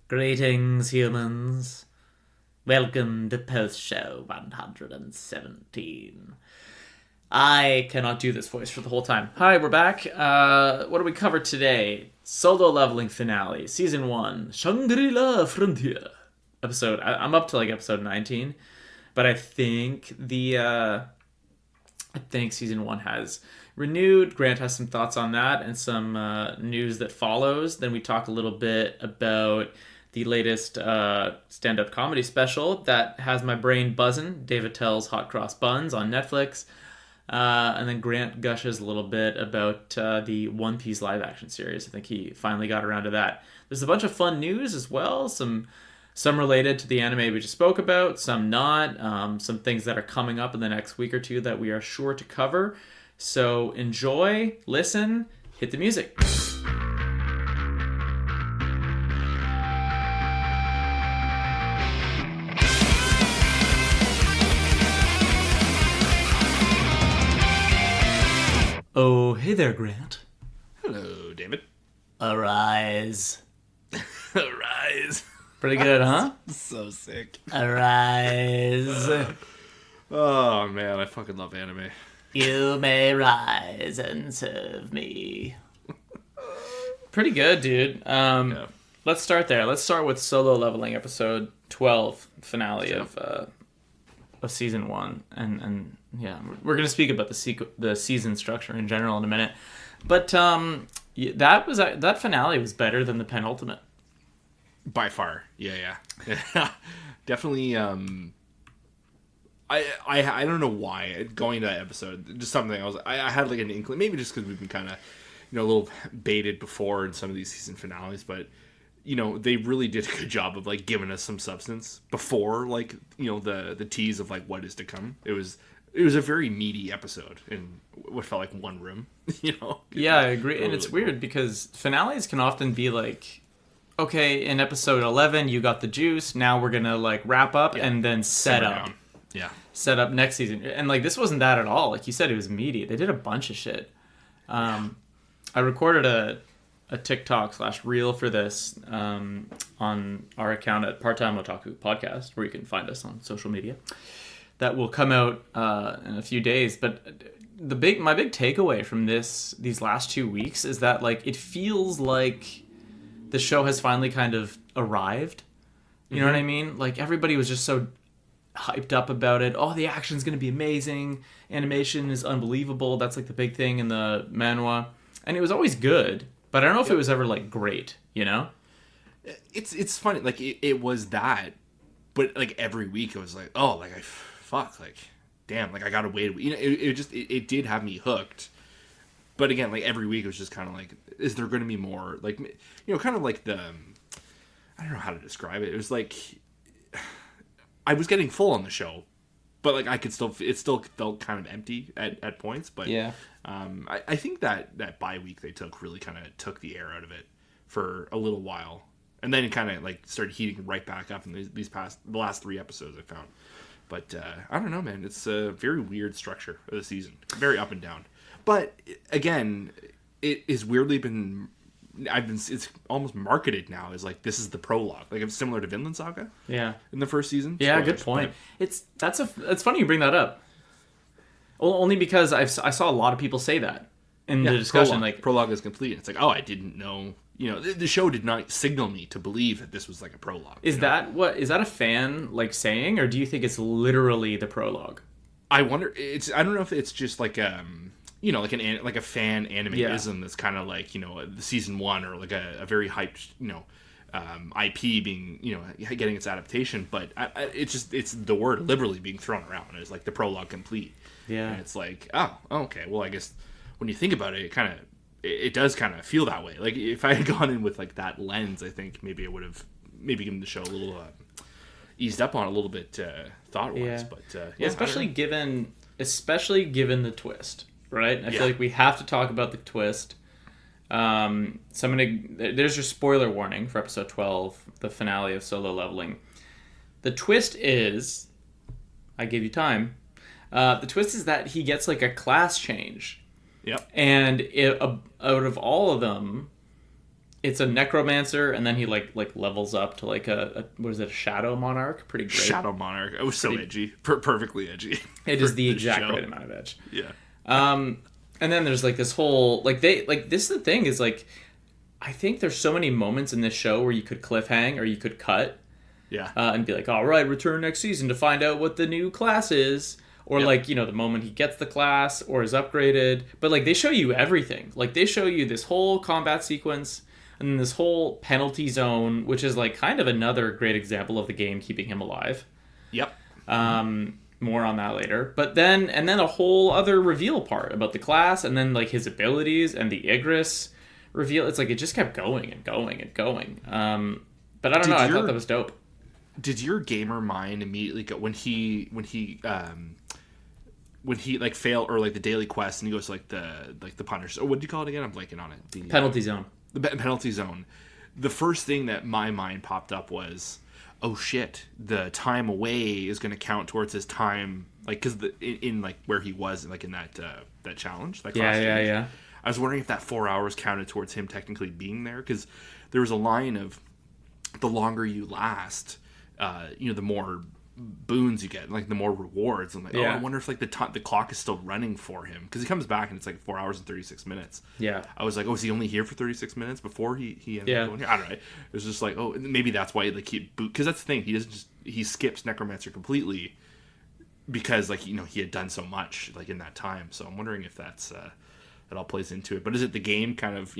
Greetings, humans. Welcome to post-show 117. I cannot do this voice for the whole time. Hi, we're back. What do we cover today? Solo leveling finale, season 1, Shangri-La Frontier. I'm up to episode 19, but I think season 1 has renewed. Grant has some thoughts on that and some news that follows. Then we talk a little bit about the latest stand-up comedy special that has my brain buzzing, Dave Attell's Hot Cross Buns on Netflix. And then Grant gushes a little bit about the One Piece live-action series. I think he finally got around to that. There's a bunch of fun news as well, some related to the anime we just spoke about, some not, some things that are coming up in the next week or two that we are sure to cover. So enjoy, listen, hit the music. Oh, hey there, Grant. Hello, David. Arise. Arise. Pretty good, huh? So sick. Arise. Oh, man, I fucking love anime. You may rise and serve me. Pretty good, dude. Yeah. Let's start there. Let's start with Solo Leveling, episode 12, finale of season 1. And yeah, we're going to speak about the season structure in general in a minute. But that finale was better than the penultimate. By far. Yeah. Definitely, I don't know why, going to that episode, just something I had an inkling, maybe just because we've been kind of, a little baited before in some of these season finales, but, they really did a good job of, giving us some substance before, the tease of, what is to come. It was a very meaty episode in what felt like one room, Yeah, I agree. And it's weird because finales can often be okay, in episode 11, you got the juice. Now we're going to wrap up and then set up. Down. Yeah. Set up next season. And this wasn't that at all. Like you said, it was meaty. They did a bunch of shit. I recorded a TikTok/reel for this on our account at Part-Time Otaku Podcast, where you can find us on social media. That will come out in a few days. But my big takeaway from these last 2 weeks is that it feels like the show has finally kind of arrived. You know what I mean? Everybody was just so hyped up about it. Oh, the action's going to be amazing. Animation is unbelievable. That's the big thing in the manhwa. And it was always good, but I don't know if it was ever great, It's funny. It was that, but every week it was damn, I gotta wait. It did have me hooked. But again, every week it was just kind of is there going to be more? Kind of the, I don't know how to describe it. It was I was getting full on the show, but I could it still felt kind of empty at points. But yeah, I think that bye week they really kind of took the air out of it for a little while, and then it kind of started heating right back up in the last 3 episodes I found. But I don't know, man. It's a very weird structure of the season, very up and down. But again, it is weirdly been. It's almost marketed now as this is the prologue, it's similar to Vinland Saga. Yeah, in the first season. Yeah, good point. It's funny you bring that up. Well, only because I saw a lot of people say that in the discussion. Prologue is complete. It's I didn't know. The show did not signal me to believe that this was a prologue. Is that a fan saying, or do you think it's literally the prologue? I wonder. I don't know if it's just a fan animeism that's kind of the season 1 or a very hyped IP being getting its adaptation, but it's the word liberally being thrown around as the prologue complete. Yeah, and it's oh, okay, well, I guess when you think about it, it does kind of feel that way. If I had gone in with that lens, I think maybe I would have given the show a little eased up on a little bit thought wise. Yeah. But especially given the twist. Right? I feel we have to talk about the twist. There's your spoiler warning for episode 12, the finale of Solo Leveling. The twist is, I gave you time, the twist is that he gets a class change. Yep. And out of all of them, it's a necromancer, and then he like levels up to like a what is it, a shadow monarch? Pretty great. Shadow monarch. It was so edgy, perfectly edgy. It is the exact right amount of edge. Yeah. And then there's like this whole this is the thing is like, I think there's so many moments in this show where you could cliffhang or you could cut. Yeah. And be like, all right, return next season to find out what the new class is. Or like, the moment he gets the class or is upgraded. But like, they show you everything. Like, they show you this whole combat sequence and then this whole penalty zone, which is like kind of another great example of the game keeping him alive. Yep. More on that later. But then a whole other reveal part about the class and then like his abilities and the Igris reveal. It's like it just kept going and going and going. But I don't know. I thought that was dope. Did your gamer mind immediately go when he like fail or like the daily quest and he goes to like the punish? Or what do you call it again? I'm blanking on it. The penalty zone. The penalty zone. The first thing that my mind popped up was, oh shit, the time away is going to count towards his time, like because in like where he was like in that challenge. That class challenge. Yeah. I was wondering if that 4 hours counted towards him technically being there, because there was a line of the longer you last, the more boons you get, like the more rewards. I'm like, I wonder if like the clock is still running for him, because he comes back and it's like 4 hours and 36 minutes. Yeah. I was like, is he only here for 36 minutes before he ended up going here? I don't know. It was just like, maybe that's why like he boot, because that's the thing, he skips Necromancer completely because like he had done so much like in that time. So I'm wondering if that's that all plays into it. But is it the game kind of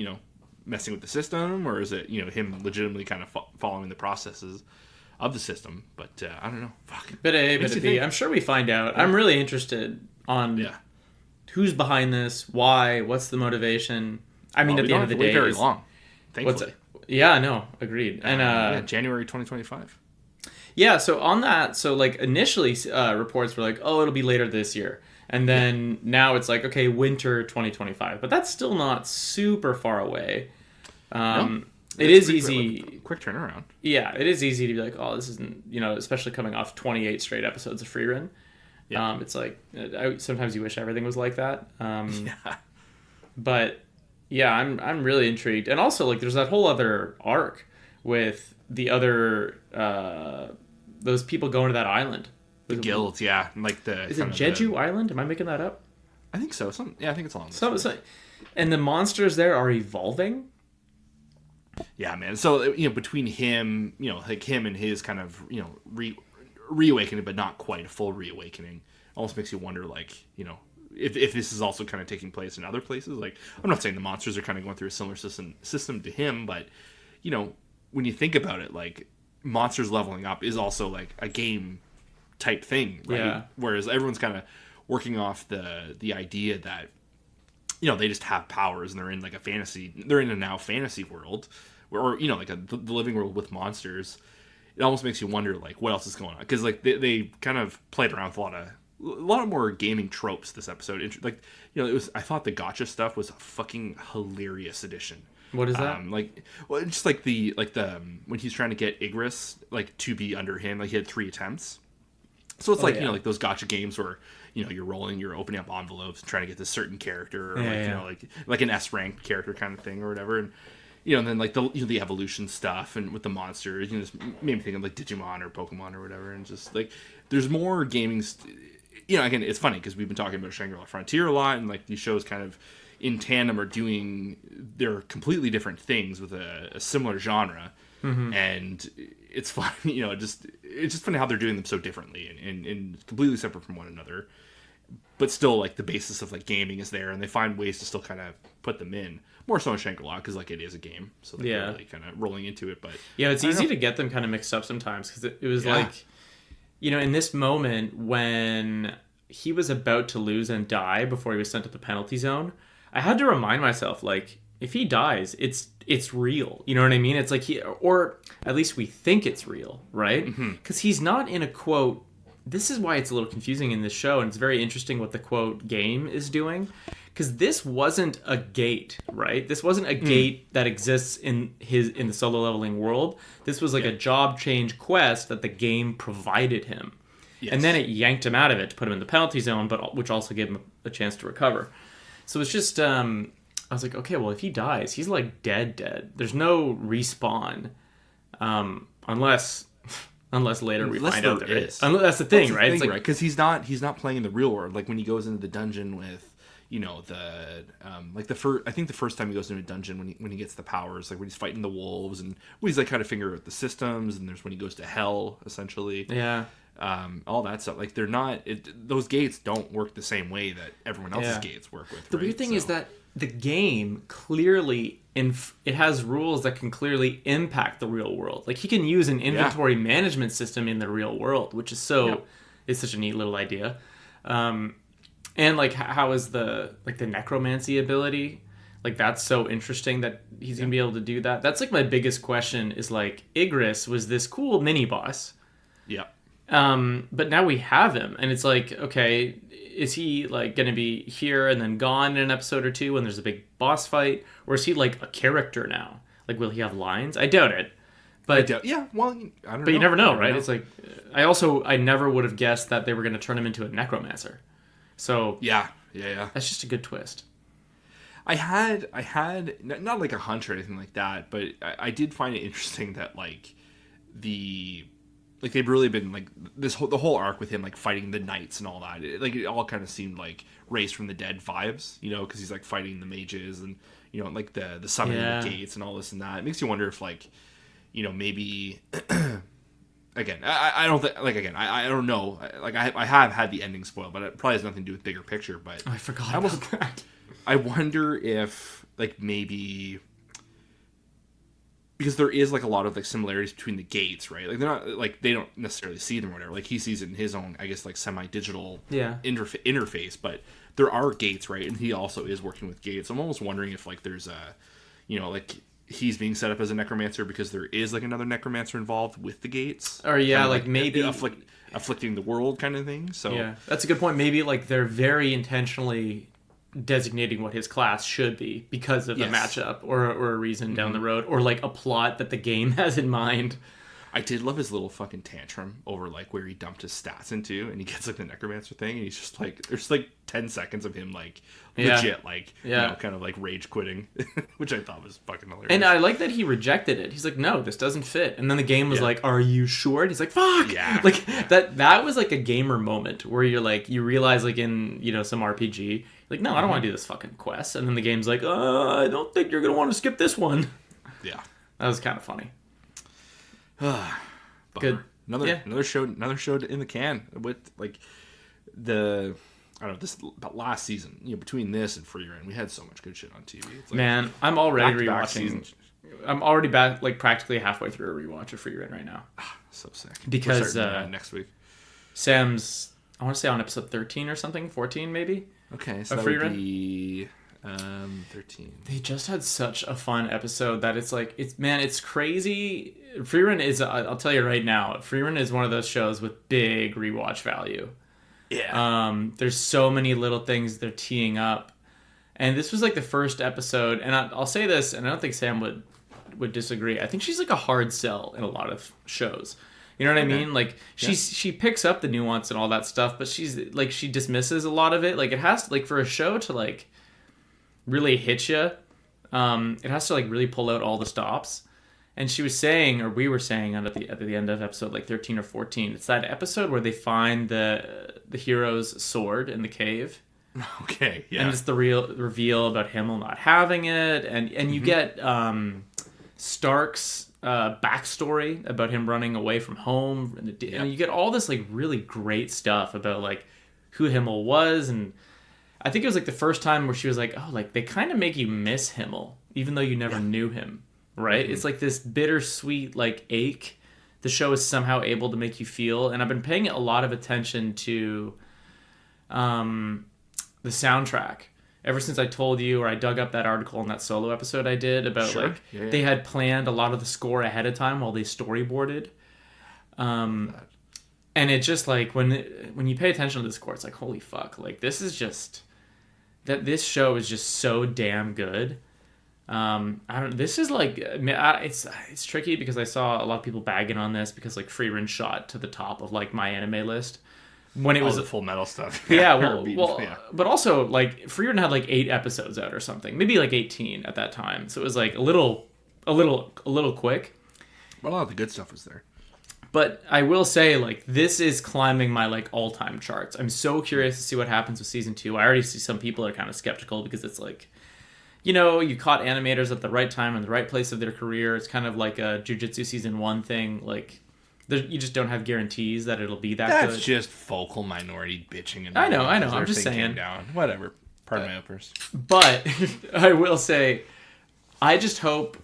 messing with the system, or is it him legitimately kind of following the processes of the system? But I don't know. Fuck. Bit A, bit B. I'm sure we find out. I'm really interested on who's behind this, why, what's the motivation. I mean, at the end of the day, very long. Thankfully. Yeah, no, agreed. And January 2025. Yeah, so on that, like initially reports were like, it'll be later this year. And then now it's like, okay, winter 2025. But that's still not super far away. It is easy. Quick turnaround. Yeah, it is easy to be like, this isn't, especially coming off 28 straight episodes of Free Run. Yeah. It's like, sometimes you wish everything was like that. But yeah, I'm really intrigued. And also, like, there's that whole other arc with the other, those people going to that island. The guilds, yeah. Like is it Jeju Island? Am I making that up? I think so. I think it's along this. And the monsters there are evolving? Yeah, man. So between him, like him and his kind of reawakening, but not quite a full reawakening, almost makes you wonder, like if this is also kind of taking place in other places. Like, I'm not saying the monsters are kind of going through a similar system to him, but when you think about it, like monsters leveling up is also like a game type thing, right? Yeah. Whereas everyone's kind of working off the idea that they just have powers and they're in like a fantasy world, or like the living world with monsters. It almost makes you wonder like what else is going on, because like they kind of played around with a lot more gaming tropes this episode. Like I thought the gotcha stuff was a fucking hilarious addition. What is that? Just like the when he's trying to get Igris like to be under him, like he had 3 attempts. So it's like those gotcha games where you're rolling, you're opening up envelopes, trying to get this certain character, or like an S ranked character kind of thing or whatever, and and then like the evolution stuff and with the monsters, just made me think of like Digimon or Pokemon or whatever, and just like there's more gaming. Again, it's funny because we've been talking about Shangri-La Frontier a lot, and like these shows kind of in tandem are doing their completely different things with a similar genre. Mm-hmm. And it's fun, it's just funny how they're doing them so differently and completely separate from one another, but still like the basis of like gaming is there, and they find ways to still kind of put them in more so in Shangri-La because like it is a game, so they're really kind of rolling into it. But it's easy to get them kind of mixed up sometimes, because it was like in this moment when he was about to lose and die before he was sent to the penalty zone, I had to remind myself, like, if he dies, it's real. You know what I mean? It's like or at least we think it's real, right? Because he's not in a quote. This is why it's a little confusing in this show, and it's very interesting what the quote game is doing. Because this wasn't a gate, right? This wasn't a gate that exists in the solo leveling world. This was like a job change quest that the game provided him. Yes. And then it yanked him out of it to put him in the penalty zone, but which also gave him a chance to recover. So it's just I was like, okay, well, if he dies, he's like dead. There's no respawn, unless later we find out there is. That's the thing, right? It's like, right? Because he's not playing in the real world. Like when he goes into the dungeon with, I think the first time he goes into a dungeon when he gets the powers, like when he's fighting the wolves and when he's like kind of figuring out the systems, and there's when he goes to hell essentially. Yeah. All that stuff. Like they're not. Those gates don't work the same way that everyone else's gates work with. The weird thing is that the game clearly it has rules that can clearly impact the real world. Like he can use an inventory management system in the real world, which is it's such a neat little idea. And like how is the necromancy ability? Like that's so interesting that he's gonna be able to do that. That's like my biggest question is like Igris was this cool mini boss. Yeah. But now we have him, and it's like, okay, is he like going to be here and then gone in an episode or two when there's a big boss fight, or is he like a character now? Like, will he have lines? I doubt it. But yeah, well, I don't know. But you never know, right? It's like I never would have guessed that they were going to turn him into a necromancer. So yeah, that's just a good twist. I had not like a hunch or anything like that, but I did find it interesting that they've really been like the whole arc with him like fighting the knights and all that. It all kind of seemed like Raised from the Dead vibes, because he's like fighting the mages and like the summoning the gates and all this and that. It makes you wonder if maybe again I don't think I don't know, I have had the ending spoiled, but it probably has nothing to do with bigger picture. But I forgot about that. I wonder if maybe. Because there is like a lot of like similarities between the gates, right? Like they're not like they don't necessarily see them or whatever. Like he sees it in his own, I guess, like semi-digital interface. But there are gates, right? And he also is working with gates. I'm almost wondering if like there's like he's being set up as a necromancer because there is like another necromancer involved with the gates, or like maybe afflicting the world kind of thing. So yeah, that's a good point. Maybe like they're very intentionally designating what his class should be because of the matchup or a reason down the road, or like a plot that the game has in mind. I did love his little fucking tantrum over like where he dumped his stats into, and he gets like the necromancer thing, and he's just like, there's like 10 seconds of him like legit kind of like rage quitting, which I thought was fucking hilarious. And I like that he rejected it. He's like, no, this doesn't fit. And then the game was like, are you sure? And he's like, fuck. That was like a gamer moment where you're like, you realize like in some RPG, like, no, I don't want to do this fucking quest. And then the game's like, I don't think you're gonna want to skip this one. Yeah, that was kind of funny. Good. Another show in the can with like this last season. Between this and Free Run, we had so much good shit on TV. It's like, man, I'm already rewatching. I'm already back, like practically halfway through a rewatch of Free Run right now. So sick. Because next week, Sam's, I want to say on episode 13 or something, 14 maybe. Okay, so that would be 13. They just had such a fun episode that it's crazy. Free Run is, I'll tell you right now, Free Run is one of those shows with big rewatch value. Yeah. There's so many little things they're teeing up. And this was like the first episode, and I'll say this, and I don't think Sam would disagree. I think she's like a hard sell in a lot of shows. You know what I mean? Like she picks up the nuance and all that stuff, but she's like, she dismisses a lot of it. Like it has to, like, for a show to like really hit you, it has to like really pull out all the stops. And she was saying, or we were saying at the end of episode like 13 or 14, it's that episode where they find the hero's sword in the cave. Okay, yeah. And it's the real reveal about Himmel not having it, and you get Stark's backstory about him running away from home, and you get all this like really great stuff about like who Himmel was. And I think it was like the first time where she was like, oh, like they kind of make you miss Himmel even though you never knew him, right? Mm-hmm. It's like this bittersweet like ache the show is somehow able to make you feel. And I've been paying a lot of attention to the soundtrack ever since I told you, or I dug up that article in that solo episode I did about they had planned a lot of the score ahead of time while they storyboarded. And it just like when you pay attention to the score, it's like, holy fuck, like this is just this show is just so damn good. This is like, it's tricky because I saw a lot of people bagging on this because like Free Run shot to the top of like my anime list. when it was the Full Metal stuff. Yeah, Yeah. but also like Frieren had like 8 episodes out or something, maybe like 18 at that time. So it was like a little quick. But a lot of the good stuff was there. But I will say, like, this is climbing my like all-time charts. I'm so curious to see what happens with season 2. I already see some people are kind of skeptical because it's like, you know, you caught animators at the right time in the right place of their career. It's kind of like a Jujutsu season 1 thing. Like, you just don't have guarantees that it'll be that good. That's just vocal minority bitching. And I know. I'm just saying. Down. Whatever. Pardon my outburst. But I will say, I just hope,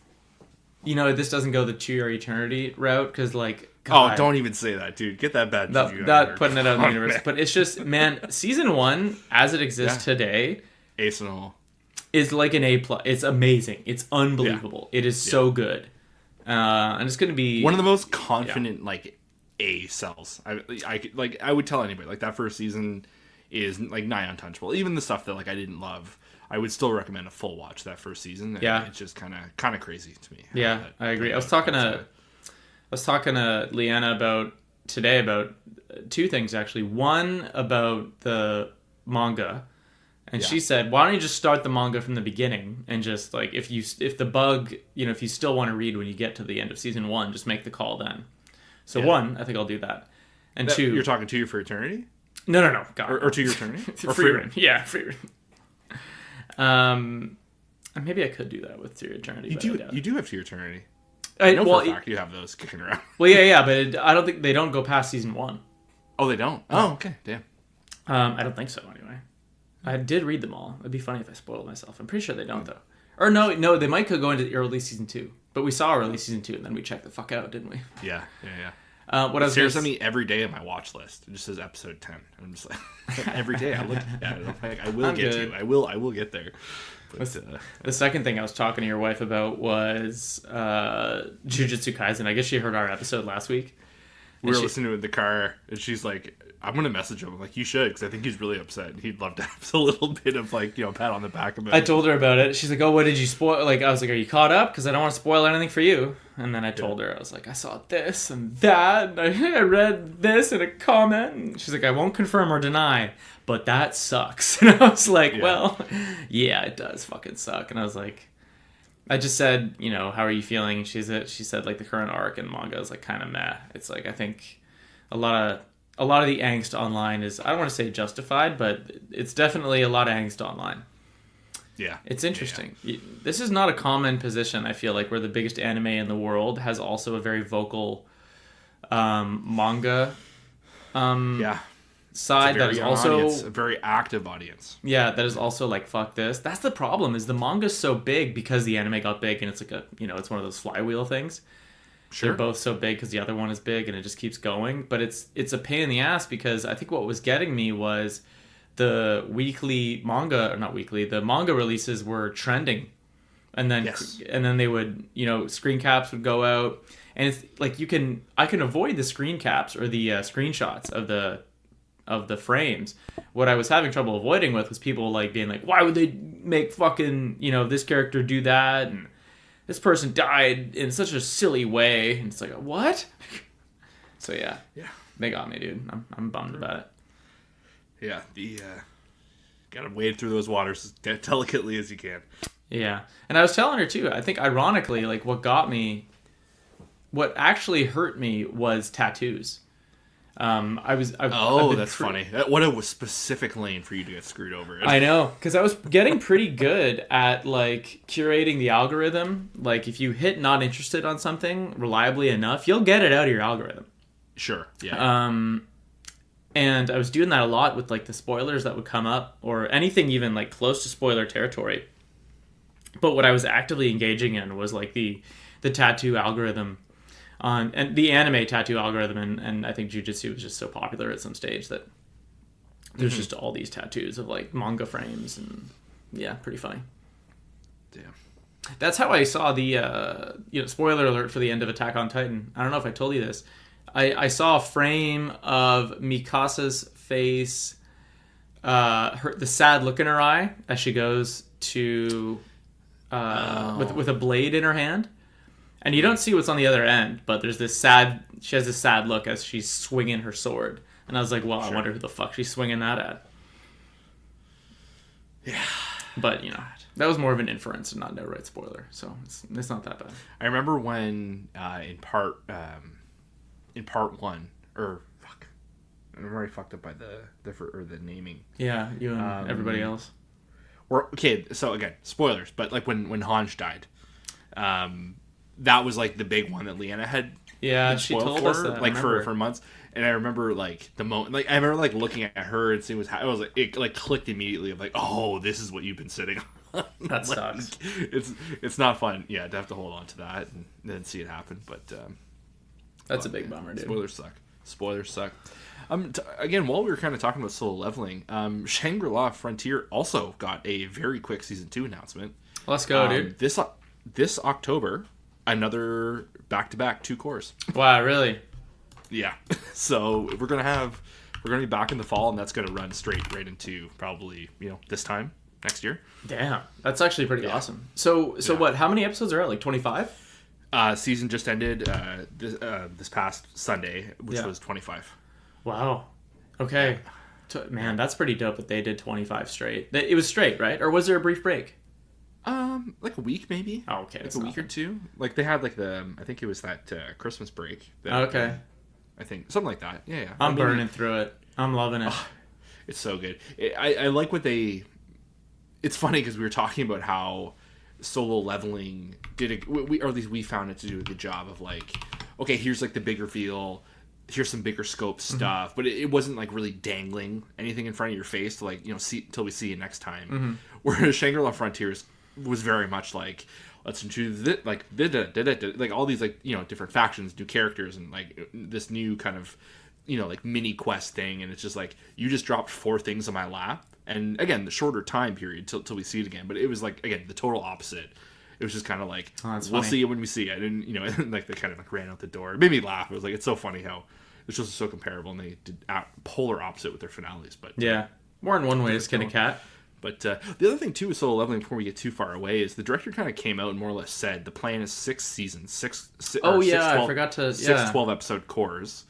you know, this doesn't go the To Your Eternity route because, like, God, oh, don't even say that, dude. Get that bad juju not putting it out in the universe. But it's just, man, season 1, as it exists today, ace and all, is like an A+. It's amazing. It's unbelievable. It is so good. And it's going to be one of the most confident like A cells. I would tell anybody like that first season is like nigh untouchable. Even the stuff that like I didn't love, I would still recommend a full watch that first season. Yeah, it's just kind of crazy to me. Yeah, I agree. I was talking to Leanna about 2 things actually. One about the manga. And she said, why don't you just start the manga from the beginning and just like if the bug, you know, if you still want to read when you get to the end of season 1, just make the call then. So 1, I think I'll do that. And 2, you're talking To You for Eternity? No. God, or To Your Eternity? Or Frieren. Yeah, Frieren. Maybe I could do that with To Your Eternity. You do have To Your Eternity. I know for a fact you have those kicking around. Well, yeah, but I don't think they don't go past season 1. Oh, they don't? Oh, okay. Damn. I don't think so anyway. I did read them all. It'd be funny if I spoiled myself. I'm pretty sure they don't, though. Or no, they might could go into early season 2. But we saw early season 2, and then we checked the fuck out, didn't we? Yeah. What I was Sarah sent me every day on my watch list. It just says episode 10. I'm just like, every day I look at it. I'm like, I will get to you. I will get there. But, the second thing I was talking to your wife about was Jujutsu Kaisen. I guess she heard our episode last week. We were listening to it in the car, and she's like, I'm going to message him. I'm like, you should, because I think he's really upset. He'd love to have a little bit of, like, you know, pat on the back of it. I told her about it. She's like, oh, what did you spoil? Like, I was like, are you caught up? Because I don't want to spoil anything for you. And then I told her, I was like, I saw this and that, and I read this in a comment. And she's like, I won't confirm or deny, but that sucks. And I was like, well, yeah, it does fucking suck. And I was like, I just said, you know, how are you feeling? And she said, like, the current arc in manga is, like, kind of meh. It's like, I think a lot of the angst online is, I don't want to say justified, but it's definitely a lot of angst online. Yeah. It's interesting. Yeah. This is not a common position, I feel like, where the biggest anime in the world has also a very vocal manga side that is also a very active audience. Yeah, that is also like, fuck this. That's the problem, is the manga's so big because the anime got big, and it's like it's one of those flywheel things. Sure. They're both so big because the other one is big and it just keeps going. But it's a pain in the ass because I think what was getting me was the the manga releases were trending. And then they would, screen caps would go out. And it's like I can avoid the screen caps or the screenshots of the frames. What I was having trouble avoiding with was people like being like, why would they make fucking, this character do that? And this person died in such a silly way. And it's like, what? So yeah, they got me, dude. I'm bummed about it. Yeah, gotta wade through those waters as delicately as you can. Yeah, and I was telling her too. I think ironically, like what actually hurt me was tattoos. That's funny. What a specific lane for you to get screwed over in. I know, because I was getting pretty good at like curating the algorithm. Like if you hit not interested on something reliably enough, you'll get it out of your algorithm. Sure. Yeah. And I was doing that a lot with like the spoilers that would come up or anything even like close to spoiler territory. But what I was actively engaging in was like the tattoo algorithm and the anime tattoo algorithm, and I think Jujutsu was just so popular at some stage that there's just all these tattoos of like manga frames, and yeah, pretty funny. Damn. That's how I saw the spoiler alert for the end of Attack on Titan. I don't know if I told you this. I saw a frame of Mikasa's face, the sad look in her eye as she goes to with a blade in her hand. And you don't see what's on the other end, but there's she has this sad look as she's swinging her sword. And I was like, well, I wonder who the fuck she's swinging that at. Yeah. But, that was more of an inference and not an outright spoiler. So it's not that bad. I remember when in part one, or fuck, I'm already fucked up by the naming. Yeah, you and everybody else. Okay, so again, spoilers, but like when Hanj died, that was like the big one that Leanna had. Yeah, she told us that, like for months. And I remember like the moment, like I remember like looking at her and seeing what's happening. I was like, it like clicked immediately. Of like, oh, this is what you've been sitting on. That like, sucks. It's not fun. Yeah, to have to hold on to that and then see it happen. But that's a big bummer, dude. Spoilers suck. Again, while we were kind of talking about solo leveling, Shangri-La Frontier also got a very quick season 2 announcement. Let's go, dude. This October, another back-to-back 2 cores. Wow, really? Yeah. So we're gonna be back in the fall, and that's gonna run straight right into probably this time next year. Damn, that's actually pretty awesome. So what? How many episodes are out? Like 25? Season just ended this past Sunday, which was 25. Wow. Okay. Man, that's pretty dope that they did 25 straight. It was straight, right? Or was there a brief break? Like a week maybe. Oh, okay. Like a week or two. Like they had like I think it was that Christmas break. Okay. I think something like that. Yeah. I'm burning through it. I'm loving it. It's so good. I like what they. It's funny because we were talking about how solo leveling or at least we found it to do a good job of like, okay, here's like the bigger feel. Here's some bigger scope stuff, but it wasn't like really dangling anything in front of your face to like see until we see you next time. Whereas Shangri-La Frontiers was very much like, let's introduce it, like like all these like different factions, new characters, and like this new kind of like mini quest thing, and it's just like you just dropped 4 things on my lap, and again the shorter time period till we see it again, but it was like again the total opposite. It was just kind of like we'll see it when we see it, and and like they kind of like ran out the door. It made me laugh. It was like it's so funny how the shows are so comparable, and they did polar opposite with their finales. But yeah, more in one way to skin a cat. But the other thing too with solo leveling, before we get too far away, is the director kind of came out and more or less said the plan is 6 seasons, I forgot to 12 episode cores.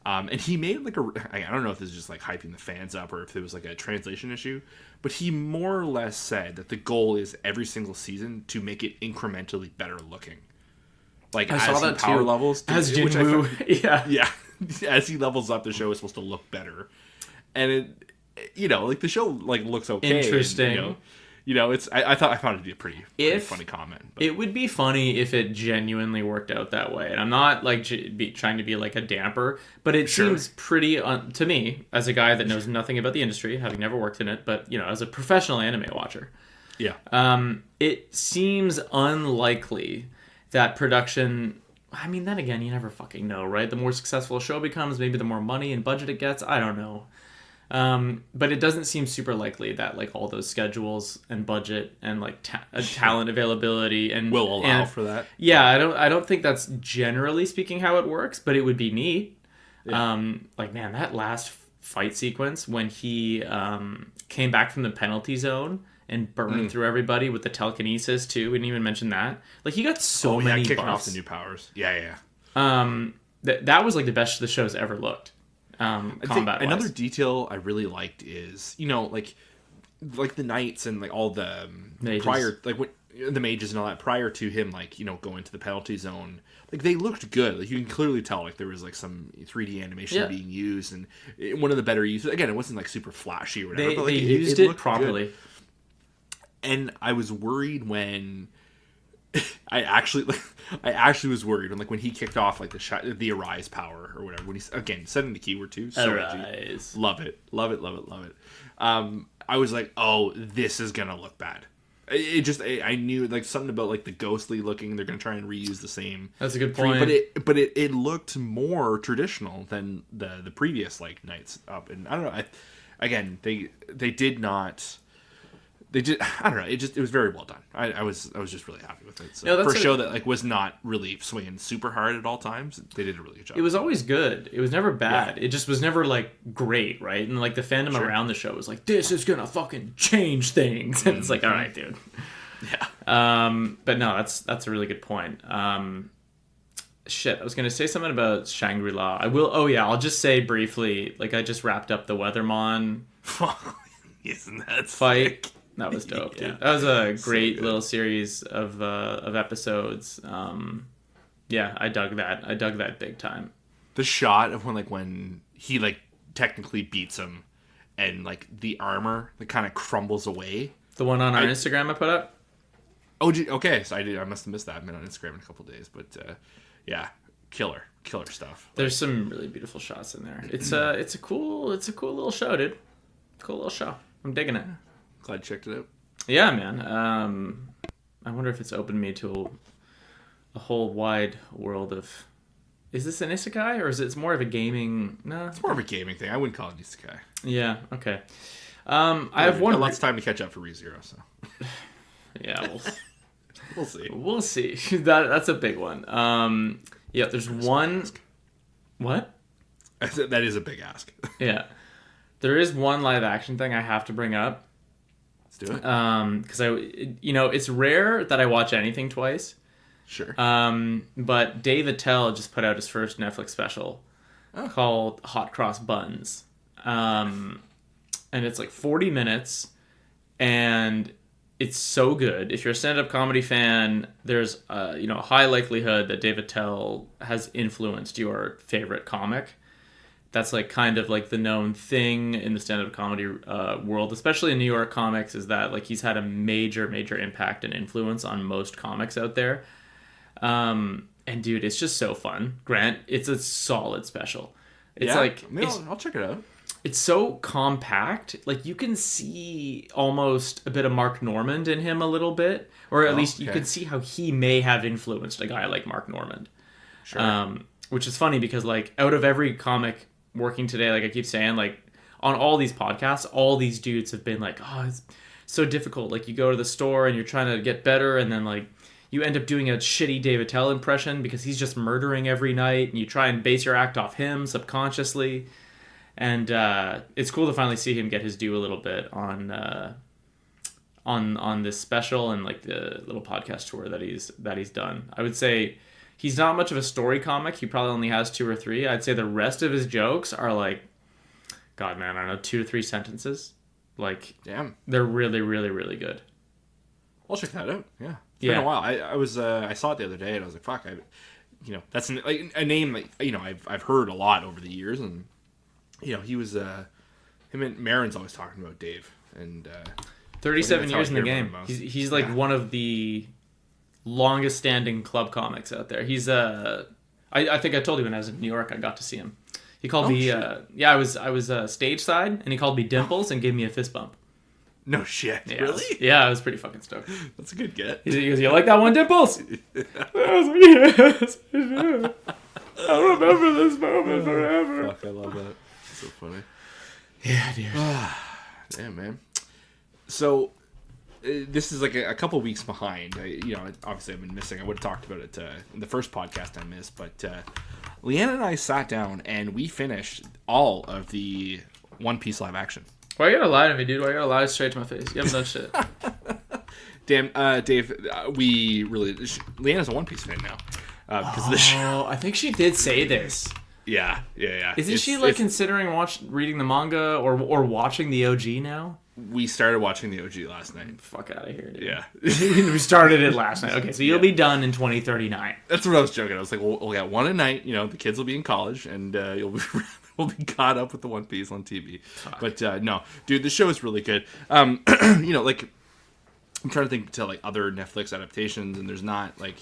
And he made like I don't know if this is just like hyping the fans up or if it was like a translation issue, but he more or less said that the goal is every single season to make it incrementally better looking. Like I saw that power too. levels, as Jinwoo, yeah, as he levels up, the show is supposed to look better, and it. Like the show like looks okay. Interesting. And, it's I found it to be a pretty funny comment. But. It would be funny if it genuinely worked out that way, and I'm not like trying to be like a damper, but it seems pretty to me as a guy that knows nothing about the industry, having never worked in it, but as a professional anime watcher, it seems unlikely that production. I mean, then again, you never fucking know, right? The more successful a show becomes, maybe the more money and budget it gets. I don't know. But it doesn't seem super likely that like all those schedules and budget and like talent availability and will allow for that. Yeah, I don't think that's generally speaking how it works, but it would be neat. Yeah. Like man, that last fight sequence when he came back from the penalty zone and burned through everybody with the telekinesis too. We didn't even mention that. Like he got so many kicking buffs. Off the new powers. Yeah. That was like the best the show's ever looked. Combat. Another detail I really liked is like the knights and like all the mages. Prior like when the mages and all that prior to him like going to the penalty zone, like they looked good. Like you can clearly tell like there was like some 3D animation being used, and one of the better uses. Again, it wasn't like super flashy or whatever. They but, like, used it properly. Good. And I was worried when. I actually was worried when he kicked off like the Arise power or whatever when he's again setting the keyword too. So Arise. Love it. I was like, oh, this is gonna look bad. I knew like something about like the ghostly looking. They're gonna try and reuse the same. That's a good point. But it looked more traditional than the previous like Knights up, and I don't know. They did not. They did. I don't know. It was very well done. I was just really happy with it. So for a show that like was not really swinging super hard at all times, they did a really good job. It was always good. It was never bad. Yeah. It just was never like great, right? And like the fandom around the show was like, this is gonna fucking change things, and it's like, all right, dude. Yeah. But no, that's a really good point. Shit, I was gonna say something about Shangri-La. I will. Oh yeah, I'll just say briefly. Like I just wrapped up the Weathermon Isn't that fight. sick? That was dope, Yeah. dude. That was a So great good. little series of episodes. Yeah, I dug that. I dug that big time. The shot of when he like technically beats him, and like the armor that kind of crumbles away. The one on our Instagram I put up. Oh, okay. So I must have missed that. I've been on Instagram in a couple days, but yeah, killer stuff. There's some really beautiful shots in there. It's a cool little show, dude. Cool little show. I'm digging it. Glad you checked it out. Yeah, man. I wonder if it's opened me to a whole wide world of. Is this an isekai or is it more of a gaming? No, It's more of a gaming thing. I wouldn't call it isekai. Yeah. Okay. I have one. Lots of time to catch up for ReZero, so Yeah. we'll see. We'll see. That's a big one. Yeah. There's one. What? That is a big ask. Yeah. There is one live action thing I have to bring up. Let's do it. Because it's rare that I watch anything twice. Sure. But Dave Attell just put out his first Netflix special called Hot Cross Buns. And it's like 40 minutes, and it's so good. If you're a stand-up comedy fan, there's a high likelihood that Dave Attell has influenced your favorite comic. That's like kind of like the known thing in the stand-up comedy world, especially in New York comics, is that like he's had a major impact and influence on most comics out there. And dude, it's just so fun. Grant, it's a solid special. It's I'll check it out. It's so compact. Like you can see almost a bit of Mark Normand in him a little bit, or at least you can see how he may have influenced a guy like Mark Normand. Sure. Which is funny because like out of every comic working today, like I keep saying, like on all these podcasts, all these dudes have been like, oh, it's so difficult. Like you go to the store and you're trying to get better, and then like you end up doing a shitty Dave Attell impression because he's just murdering every night, and you try and base your act off him subconsciously. And it's cool to finally see him get his due a little bit on this special and like the little podcast tour that he's done. I would say he's not much of a story comic. He probably only has 2 or 3. I'd say the rest of his jokes are like, God, man, I don't know, 2 to 3 sentences. Like, Damn. They're really, really, really good. I'll check that out. Yeah. It's been a while. I saw it the other day and I was like, fuck, that's like a name that I've heard a lot over the years, and he was him and Marin's always talking about Dave, and 37 years in the game. most. He's like one of the longest standing club comics out there. He's I think I told you when I was in New York I got to see him. He called me I was stage side, and he called me Dimples and gave me a fist bump. No shit. Yeah, Really? I was pretty fucking stoked. That's a good get. He goes, "You like that one, Dimples?" I was like, "Yes, I do. I'll remember this moment forever." Fuck, I love that. So funny. Yeah, dude. Damn, man. So this is like a couple weeks behind. Obviously I've been missing. I would have talked about it in the first podcast I missed, but Leanna and I sat down and we finished all of the One Piece live action. Why you gotta lie to me, dude? Why you gotta lie straight to my face? You haven't done shit. Damn, Dave, Leanna's a One Piece fan now. Because of the show. Oh, I think she did say this. Yeah. Isn't she like considering reading the manga or watching the OG now? We started watching the OG last night. Fuck out of here, dude. Yeah. We started it last night. Okay, so you'll be done in 2039. That's what I was joking. I was like, we'll get one a night. The kids will be in college, and we'll be caught up with the One Piece on TV. Fuck. But no, dude, the show is really good. Like I'm trying to think to like other Netflix adaptations, and there's not like,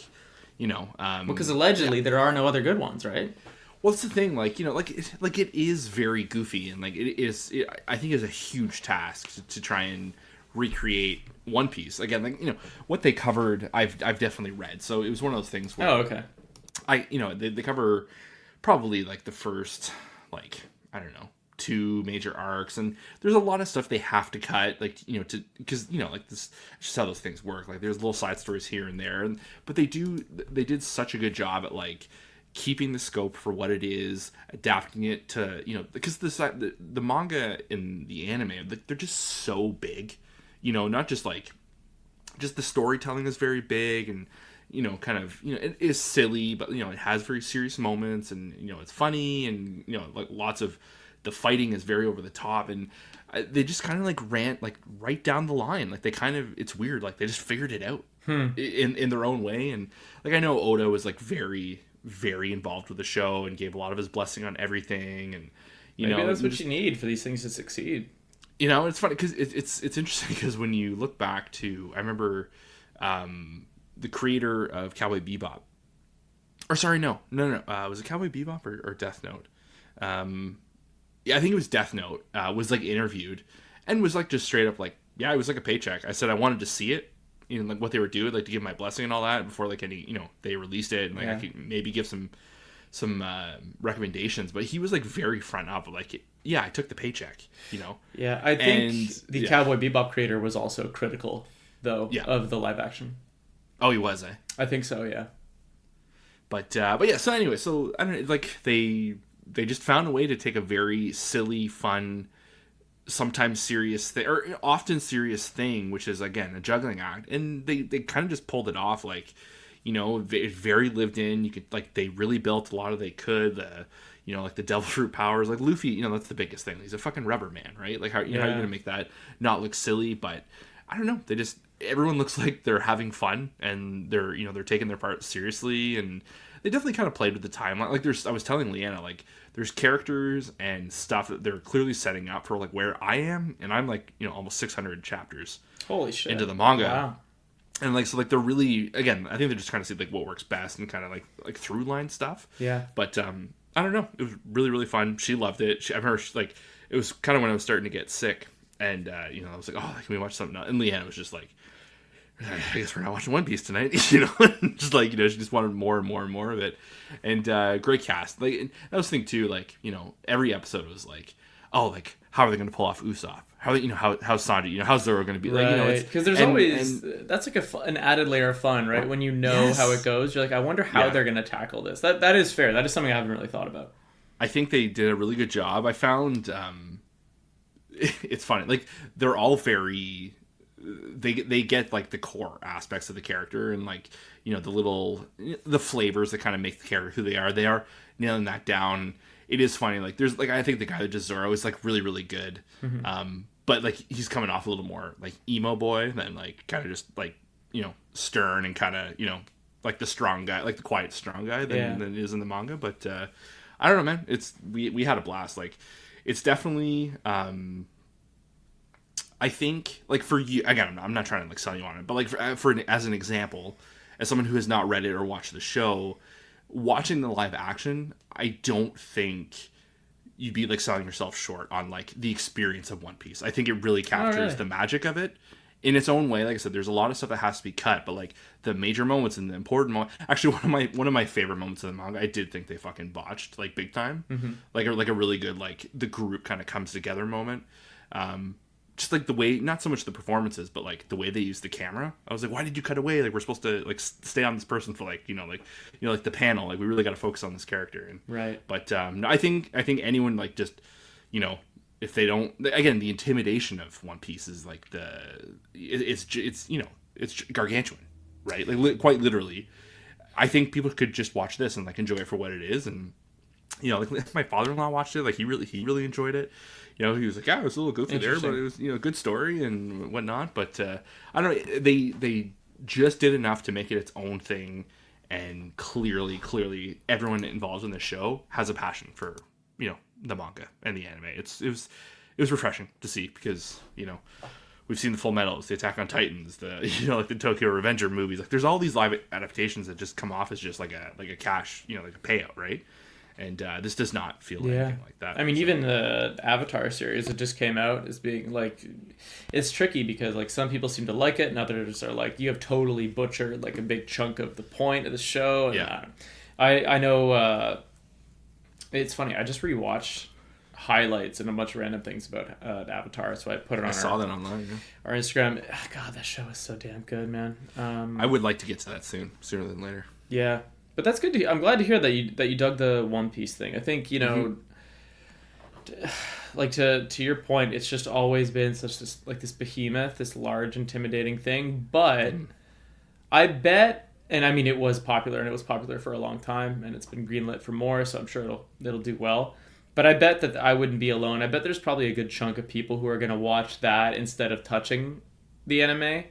because allegedly there are no other good ones, right? Well, it's the thing, it is very goofy, and I think it's a huge task to try and recreate One Piece again. What they covered, I've definitely read, so it was one of those things where okay. They cover probably like the first I don't know 2 major arcs, and there's a lot of stuff they have to cut, because this just how those things work. Like there's little side stories here and there, but they did such a good job at keeping the scope for what it is, adapting it to because the manga and the anime, they're just so big, not just just the storytelling is very big, and kind of, it is silly, but, it has very serious moments, and, it's funny, and, like lots of the fighting is very over the top, and they just kind of like ran like right down the line. Like they kind of, it's weird. Like they just figured it out in their own way. And like, I know Oda was like very, very involved with the show and gave a lot of his blessing on everything. And, maybe that's what you need for these things to succeed. It's funny because it's interesting because when you look back to, I remember the creator of Cowboy Bebop, or sorry, no, was it Cowboy Bebop or Death Note? Yeah, I think it was Death Note, was like interviewed and was like just straight up like, yeah, it was like a paycheck. I said I wanted to see it, like what they were doing, like to give my blessing and all that before like any, they released it, and like I could maybe give some recommendations. But he was like very front up, like, yeah, I took the paycheck, Yeah, I think the Cowboy Bebop creator was also critical though of the live action. Oh, he was, I think so, yeah. But yeah, so anyway, so I don't know, like they just found a way to take a very silly, fun, sometimes serious thing, or often serious thing, which is, again, a juggling act. And they kind of just pulled it off, like, very lived in. You could, like, they really built a lot of they could. Like the devil fruit powers, like Luffy, that's the biggest thing. He's a fucking rubber man, right? Like, how are you going to make that not look silly? But I don't know. Everyone looks like they're having fun, and they're taking their part seriously, and they definitely kind of played with the timeline. Like I was telling Leanna, like there's characters and stuff that they're clearly setting up for like where I am, and I'm like, almost 600 chapters holy shit into the manga. Wow. And like, so like they're really, again, I think they're just trying to see like what works best and kind of like through line stuff. Yeah. But I don't know. It was really, really fun. She loved it. I remember like it was kind of when I was starting to get sick, and I was like, oh, can we watch something else? And Leanna was just like, I guess we're not watching One Piece tonight, just like, she just wanted more and more and more of it. And great cast. Like, and that was the thing too, like, every episode was like, oh, like, how are they going to pull off Usopp? How, how's Sanji, how's Zoro going to be? Like, right. Because there's always, that's like an added layer of fun, right? When how it goes, you're like, I wonder how they're going to tackle this. That is fair. That is something I haven't really thought about. I think they did a really good job. I found, it's funny, like, they're all very... They get like the core aspects of the character, and like the flavors that kind of make the character who they are nailing that down. It is funny, like there's like, I think the guy that does Zoro is like really, really good, but like he's coming off a little more like emo boy than like kind of just like stern and kind of like the strong guy, like the quiet strong guy than it is in the manga. But I don't know, man, we had a blast. Like it's definitely I think, like, for you, again, I'm not trying to, like, sell you on it, but, like, as an example, as someone who has not read it or watched the show, watching the live action, I don't think you'd be, like, selling yourself short on, like, the experience of One Piece. I think it really captures the magic of it in its own way. Like I said, there's a lot of stuff that has to be cut, but, like, the major moments and the important moments... Actually, one of my favorite moments of the manga, I did think they fucking botched, like, big time. Mm-hmm. Like a really good, like, the group kind of comes together moment. Just like the way, not so much the performances, but like the way they use the camera. I was like, why did you cut away? Like we're supposed to like stay on this person for like like the panel. Like we really got to focus on this character. And right. But no, I think anyone like just if they don't, again, the intimidation of One Piece is like it's gargantuan, right? Like quite literally. I think people could just watch this and like enjoy it for what it is. And like my father-in-law watched it, like he really enjoyed it. He was like, yeah, it was a little goofy there, but it was, a good story and whatnot. But I don't know, they just did enough to make it its own thing, and clearly, everyone involved in the show has a passion for, the manga and the anime. It was refreshing to see because, we've seen the Full Metals, the Attack on Titans, the like the Tokyo Revenger movies. Like there's all these live adaptations that just come off as just like a cash, like a payout, right? And this does not feel anything like that. I mean, even the Avatar series that just came out is being like, it's tricky because like some people seem to like it and others are like, you have totally butchered like a big chunk of the point of the show. And, I know it's funny. I just rewatched highlights and a bunch of random things about Avatar, so I put it on. I saw that online. Yeah. Our Instagram. God, that show is so damn good, man. I would like to get to that sooner than later. Yeah. But that's good to hear. I'm glad to hear that you dug the One Piece thing. I think, like to your point, it's just always been this behemoth, this large, intimidating thing. But I bet And I mean, it was popular, and it was popular for a long time, and it's been greenlit for more, so I'm sure it'll do well. But I bet that I wouldn't be alone. I bet there's probably a good chunk of people who are going to watch that instead of touching the anime.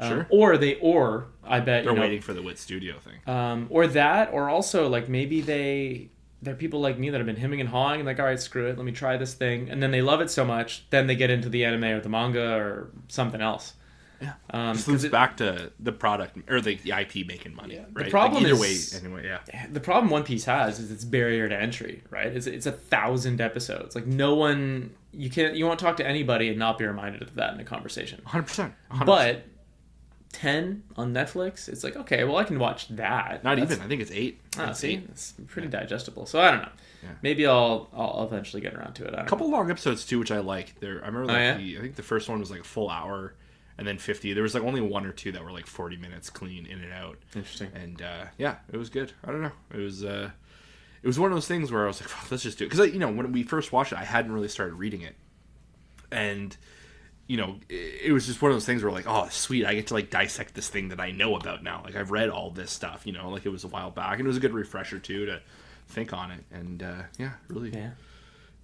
Sure. Or I bet they're waiting for the Wit Studio thing. Or that, or also like maybe they're people like me that have been hemming and hawing and like, all right, screw it, let me try this thing, and then they love it so much, then they get into the anime or the manga or something else. Yeah, this loops back to the product or the IP making money. Yeah. Right? The problem like either is, way, anyway. Yeah. The problem One Piece has is its barrier to entry. Right? It's 1,000 episodes. Like no one, you won't talk to anybody and not be reminded of that in a conversation. 100%. But 10 on Netflix, it's like, okay, well, I can watch that. Not even. I think it's 8. See, it's pretty digestible. So I don't know. Yeah. Maybe I'll eventually get around to it. A couple long episodes too, which I like. I remember I think the first one was like a full hour, and then 50. There was like only 1 or 2 that were like 40 minutes clean in and out. Interesting. And it was good. I don't know. It was one of those things where I was like, let's just do it, because when we first watched it, I hadn't really started reading it, and it was just one of those things where like, oh, sweet, I get to like dissect this thing that I know about now. Like I've read all this stuff, like it was a while back, and it was a good refresher too to think on it. And really. Yeah.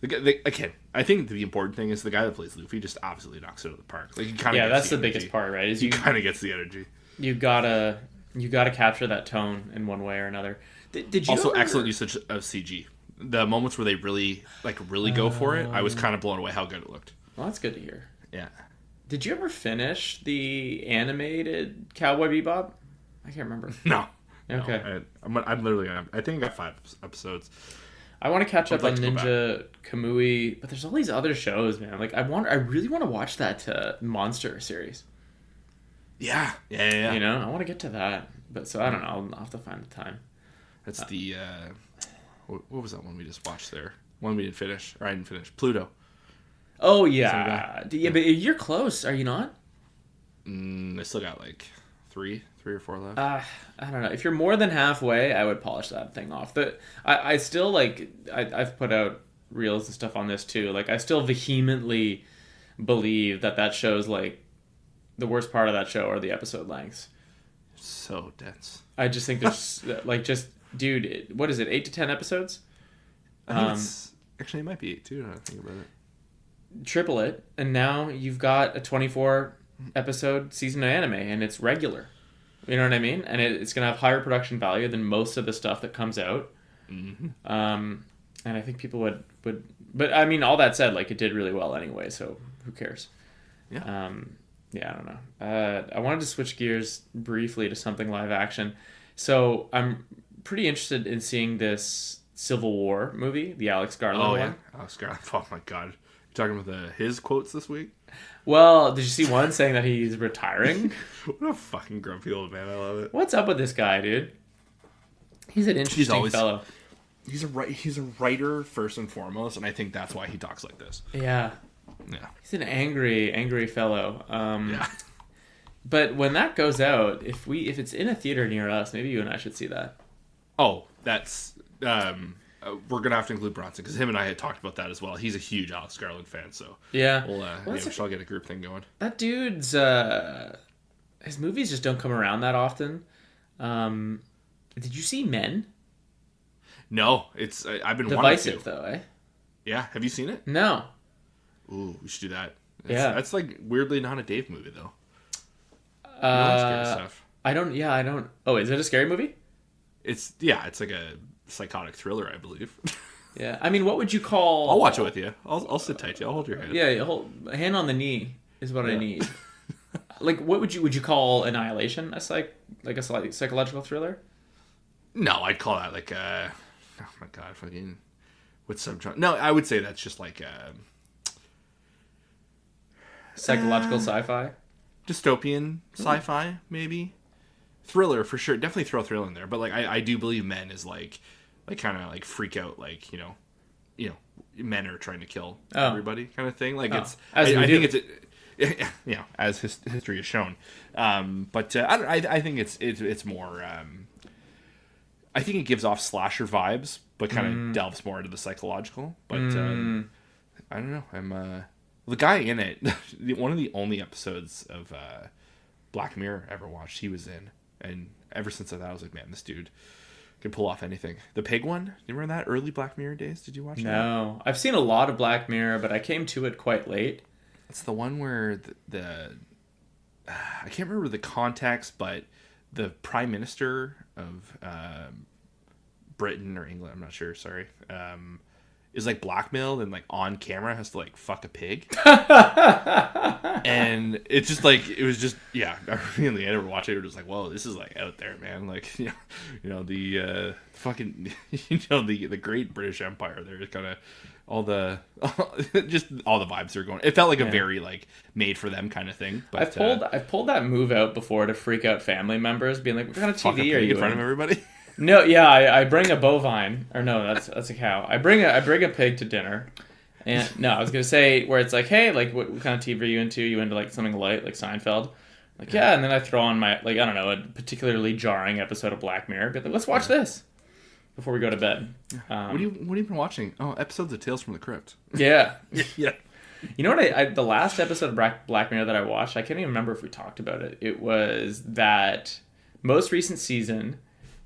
Again, I think the important thing is the guy that plays Luffy just absolutely knocks it out of the park. Like, that's the biggest part, right? Is he kind of gets the energy. You gotta capture that tone in one way or another. Did you also excellent usage of CG? The moments where they really go for it, I was kind of blown away how good it looked. Well, that's good to hear. Yeah. Did you ever finish the animated Cowboy Bebop? I can't remember. No. Okay. No, I'm literally. I think I got 5 episodes. I want to catch up on Ninja Kamui, but there's all these other shows, man. Like I really want to watch that Monster series. Yeah. I want to get to that, but so I don't know. I'll have to find the time. That's the what was that one we just watched there? One we didn't finish, or I didn't finish. Pluto. Oh yeah, yeah, but you're close, are you not? I still got like 3 or 4 left. I don't know. If you're more than halfway, I would polish that thing off. But I still like. I've put out reels and stuff on this too. Like I still vehemently believe that show's like the worst part of that show are the episode lengths. So dense. I just think there's dude, what is it? 8 to 10 episodes? I think actually it might be 8 too. Now I think about it. Triple it, and now you've got a 24 episode season of anime, and it's regular. You know what I mean? And it's going to have higher production value than most of the stuff that comes out. Mm-hmm. And I think people would, but I mean, all that said, like it did really well anyway, so who cares? Yeah. I don't know. I wanted to switch gears briefly to something live action. So I'm pretty interested in seeing this Civil War movie, the Alex Garland one. Yeah. Alex Garland. Oh my God. You're talking about his quotes this week? Well, did you see one saying that he's retiring? What a fucking grumpy old man. I love it. What's up with this guy, dude? He's an interesting fellow. He's a writer first and foremost, and I think that's why he talks like this. Yeah. He's an angry fellow. Yeah. But when that goes out, if it's in a theater near us, maybe you and I should see that. Oh, that's we're gonna have to include Bronson because him and I had talked about that as well. He's a huge Alex Garland fan, so yeah, we shall get a group thing going. That dude's his movies just don't come around that often. Did you see Men? No, it's I've been divisive wanting to. Though, eh? Yeah, have you seen it? No. Ooh, we should do that. That's like weirdly not a Dave movie though. Scary stuff. I don't. Oh, is it a scary movie? It's like a psychotic thriller, I believe. Yeah, I mean, what would you call? I'll watch it with you. I'll sit tight to you. I'll hold your hand. Yeah, hand on the knee is what I need. Like, what would you call Annihilation? A psychological thriller? No, I'd call that like oh my God, fucking with subgenre. No, I would say that's just like psychological sci-fi, dystopian sci-fi, maybe thriller for sure. Definitely throw thrill in there, but like I do believe Men is like kind of like freak out, like you know men are trying to kill everybody kind of thing. Like it's I think it's as history has shown. But I think it's more. I think it gives off slasher vibes, but kind of delves more into the psychological. But I don't know. I'm the guy in it. One of the only episodes of Black Mirror I ever watched, he was in, And ever since that, I was like, man, this dude can pull off anything. The pig one, do you remember that early Black Mirror days? Did you watch that? No, I've seen a lot of Black Mirror, but I came to it quite late. It's the one where I can't remember the context, but the Prime Minister of Britain or England, I'm not sure, sorry, is like blackmailed and like on camera has to like fuck a pig. And it's just like, it was just, yeah, in the end of watching it, we're just like, whoa, this is like out there, man. Like, the fucking, the great British Empire there is kind of just all the vibes are going. It felt like a very like made for them kind of thing. But I've pulled that move out before to freak out family members, being like, "What kind of TV are you in front of everybody?" No, yeah, I bring a bovine, or no, that's a cow. I bring a pig to dinner, and no, I was gonna say where it's like, hey, like what kind of TV are you into? You into like something light, like Seinfeld? Like yeah, and then I throw on my like I don't know a particularly jarring episode of Black Mirror. But like, let's watch this before we go to bed. What have you been watching? Oh, episodes of Tales from the Crypt. Yeah, yeah. You know what? The last episode of Black Mirror that I watched, I can't even remember if we talked about it. It was that most recent season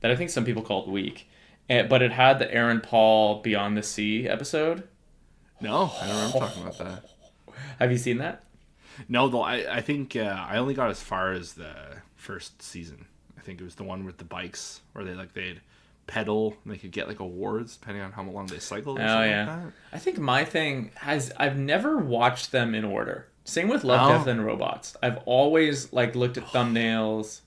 that I think some people called weak, but it had the Aaron Paul Beyond the Sea episode. No, I don't remember talking about that. Have you seen that? No, though I think I only got as far as the first season. I think it was the one with the bikes where they'd pedal and they could get like awards depending on how long they cycled. Oh yeah, like that. I think my thing I've never watched them in order. Same with Love, Death and Robots. I've always like looked at thumbnails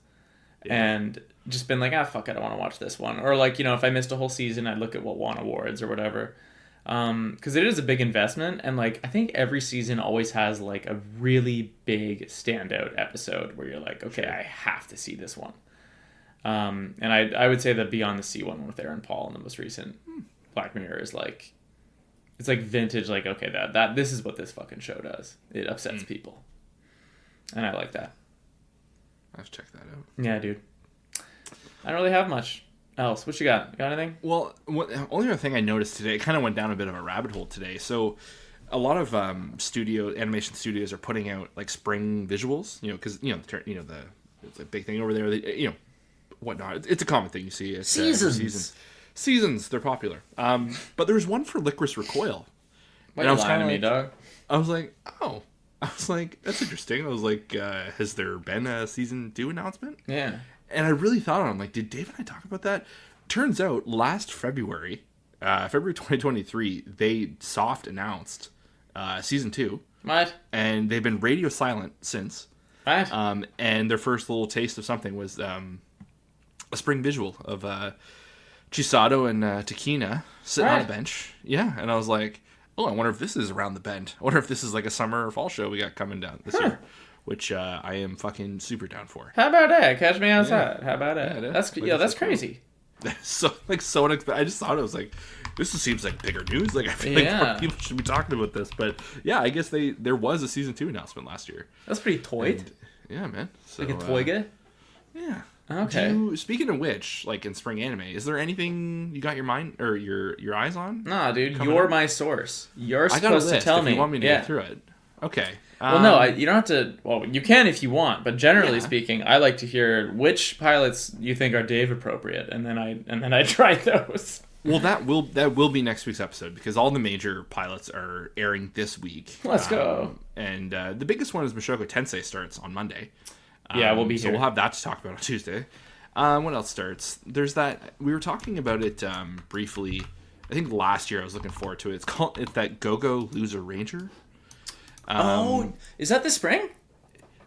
and just been like, fuck it, I want to watch this one. Or like, if I missed a whole season, I'd look at what won awards or whatever. Because it is a big investment, and like I think every season always has like a really big standout episode where you're like, okay, I have to see this one. And I would say the Beyond the Sea one with Aaron Paul in the most recent Black Mirror is like, it's like vintage, like, okay, that this is what this fucking show does. It upsets people. And I like that. I have to check that out. Yeah, dude. I don't really have much else. What you got? Got anything? Well, only other thing I noticed today, it kind of went down a bit of a rabbit hole today. So a lot of animation studios are putting out like spring visuals, because, it's a big thing over there. Whatnot. It's a common thing you see. It's, seasons. They're popular. But there was one for Licorice Recoil. Why are you lying to me, dog? I was like, oh. I was like, that's interesting. I was like, has there been a season 2 announcement? Yeah. And I really thought on it. I'm like, did Dave and I talk about that? Turns out last February, February 2023, they soft announced season 2. What? And they've been radio silent since. What? And their first little taste of something was a spring visual of Chisato and Takina sitting on a bench. Yeah, and I was like, oh, I wonder if this is around the bend. I wonder if this is like a summer or fall show we got coming down this year, which I am fucking super down for. How about that? Catch me outside. Yeah. How about that? Yeah, that's crazy. So unexpected. I just thought it was like, this seems like bigger news. Like I feel like more people should be talking about this. But yeah, I guess there was a season 2 announcement last year. That's pretty toyed. Yeah, man. So, like a toyga? Yeah. Okay. Speaking of which, like in spring anime, is there anything you got your mind or your eyes on? Nah, dude, you're my source. You're supposed to tell me. You want me to get through it? Okay. Well, no, you don't have to. Well, you can if you want, but generally speaking, I like to hear which pilots you think are Dave appropriate, and then I try those. Well, that will be next week's episode because all the major pilots are airing this week. Let's go. And the biggest one is Mushoku Tensei starts on Monday. Yeah, we'll be here. So we'll have that to talk about on Tuesday. What else starts? There's that. We were talking about it briefly. I think last year I was looking forward to it. It's that Go-Go Loser Ranger. Is that this spring?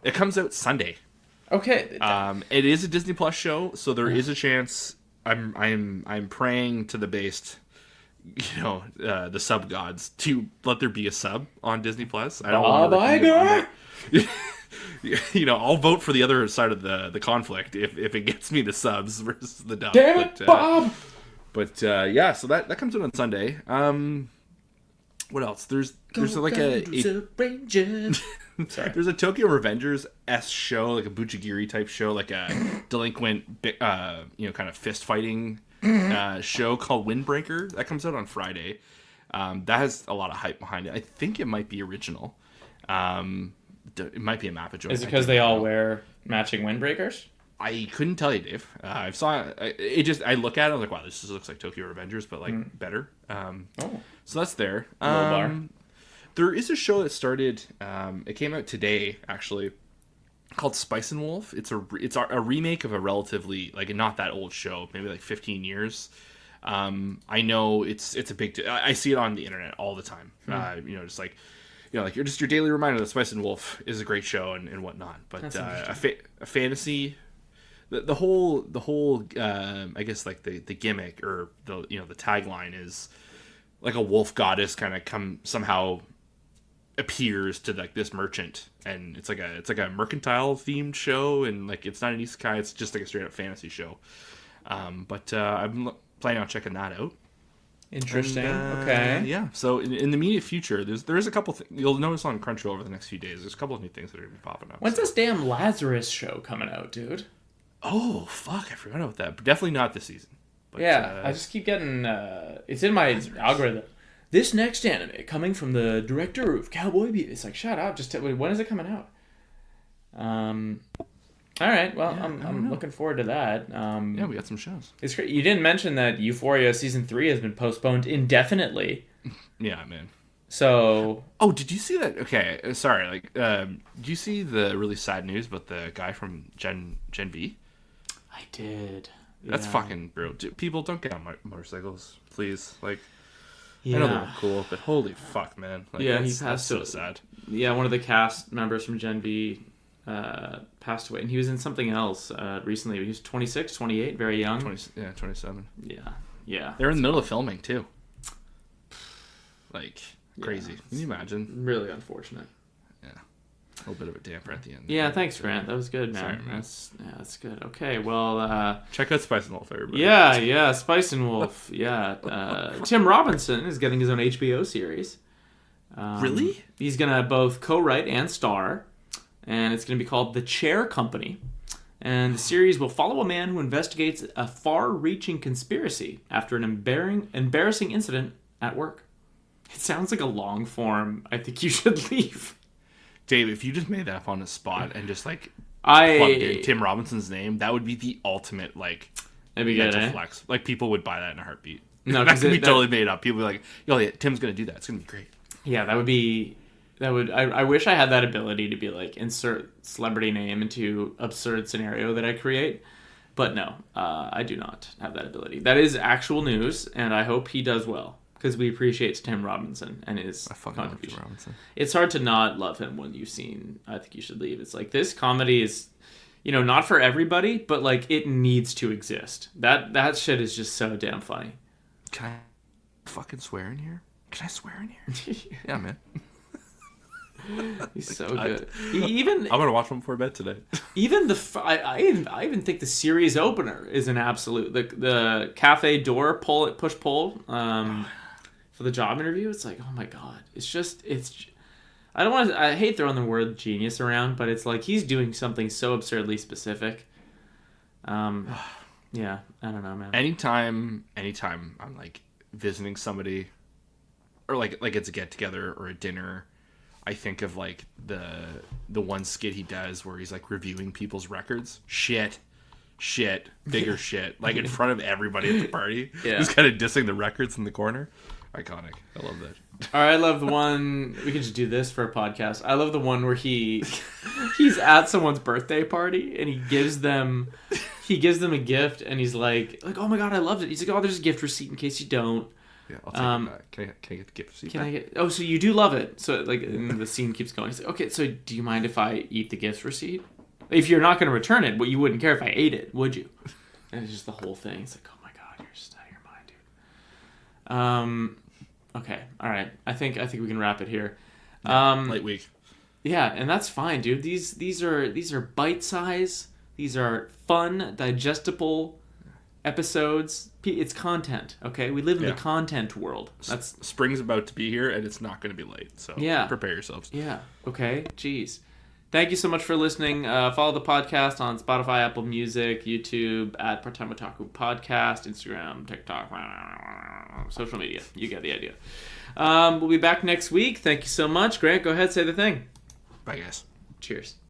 It comes out Sunday. Okay. It is a Disney Plus show, so there is a chance. I'm praying to the based, the sub gods to let there be a sub on Disney Plus. I don't want to. I'll vote for the other side of the conflict if it gets me the subs versus the dub. Damn it, Bob! But yeah, so that comes out on Sunday. What else? There's like a there's a Tokyo Revengers-esque show, like a Butchigiri type show, like a delinquent kind of fist fighting show called Windbreaker. That comes out on Friday. That has a lot of hype behind it. I think it might be original. It might be a map of joy. Is it because they all wear matching windbreakers? I couldn't tell you, Dave. I saw it. Just I look at it. I was like, wow, this just looks like Tokyo Revengers, but like better. So that's there. Low bar. There is a show that started. It came out today, actually, called Spice and Wolf. It's a remake of a relatively like not that old show, maybe like 15 years. I know it's a big. I see it on the internet all the time. Just like. Like you're just your daily reminder that Spice and Wolf is a great show and whatnot. But a fantasy, the whole I guess like the gimmick or the tagline is like a wolf goddess kind of somehow appears to like this merchant, and it's like a mercantile themed show, and like it's not an isekai, it's just like a straight up fantasy show. But I'm planning on checking that out. Interesting. Okay. Yeah. So in the immediate future, there is a couple things you'll notice on Crunchyroll over the next few days. There's a couple of new things that are going to be popping up. When's this damn Lazarus show coming out, dude? Oh fuck! I forgot about that. But definitely not this season. But, yeah, I just keep getting. It's in my algorithm. This next anime coming from the director of Cowboy Bebop. It's like, shut up. When is it coming out? All right. Well, yeah, I'm looking forward to that. Yeah, we got some shows. It's great. You didn't mention that Euphoria season 3 has been postponed indefinitely. Yeah, man. So. Oh, did you see that? Okay, sorry. Like, did you see the really sad news about the guy from Gen B? I did. That's fucking brutal. People, don't get on motorcycles, please. Like, I know they're cool, but holy fuck, man. Like, yeah, that's so sad. Yeah, one of the cast members from Gen B passed away, and he was in something else recently. He was 26, 28, very young. 27. Yeah. They were in the middle of filming too. Like crazy. Can you imagine? Really unfortunate. Yeah, a little bit of a damper at the end. Yeah, thanks, Grant. That was good, man. Sorry, man. That's good. Okay, well, check out Spice and Wolf, everybody. Yeah, Spice and Wolf. Yeah, Tim Robinson is getting his own HBO series. Really? He's gonna both co-write and star. And it's going to be called The Chair Company. And the series will follow a man who investigates a far-reaching conspiracy after an embarrassing incident at work. It sounds like a long form. I think you should leave. Dave, if you just made that up on the spot and just like plugged in Tim Robinson's name, that would be the ultimate like mental flex. Like people would buy that in a heartbeat. No, that could be totally made up. People would be like, "Yo, yeah, Tim's going to do that. It's going to be great." Yeah, that would be. I wish I had that ability to be like insert celebrity name into absurd scenario that I create, but no, I do not have that ability. That is actual news, and I hope he does well because we appreciate Tim Robinson and his contribution. Love Tim Robinson. It's hard to not love him when you've seen I Think You Should Leave. It's like this comedy is, not for everybody, but like it needs to exist. That shit is just so damn funny. Can I fucking swear in here? Can I swear in here? Yeah, man. He's so good. I'm gonna watch one before bed today. Even I even think the series opener is an absolute the cafe door push pull for the job interview. It's like, oh my god, I hate throwing the word genius around, but it's like he's doing something so absurdly specific. Yeah, I don't know, man. Anytime I'm like visiting somebody, or like it's a get together or a dinner. I think of like the one skit he does where he's like reviewing people's records. Shit, bigger shit. Like in front of everybody at the party. Yeah. He's kind of dissing the records in the corner. Iconic. I love that. Or I love the one, we could just do this for a podcast. I love the one where he's at someone's birthday party and he gives them a gift and he's like, oh my god, I loved it. He's like, oh, there's a gift receipt in case you don't. Yeah, I'll take it back. Can I get the gift receipt? Oh, so you do love it. So like, and the scene keeps going. He's like, okay, so do you mind if I eat the gift receipt? If you're not going to return it, but you wouldn't care if I ate it, would you? And it's just the whole thing. It's like, oh my god, you're just out of your mind, dude. Okay, all right. I think we can wrap it here. Late week. Yeah, and that's fine, dude. These are bite size. These are fun, digestible episodes. It's content, okay? We live in the content world. That's spring's about to be here, and it's not going to be late. So prepare yourselves. Yeah. Okay. Jeez. Thank you so much for listening. Follow the podcast on Spotify, Apple Music, YouTube at Part-Time Otaku Podcast, Instagram, TikTok, social media. You get the idea. We'll be back next week. Thank you so much, Grant. Go ahead, say the thing. Bye, guys. Cheers.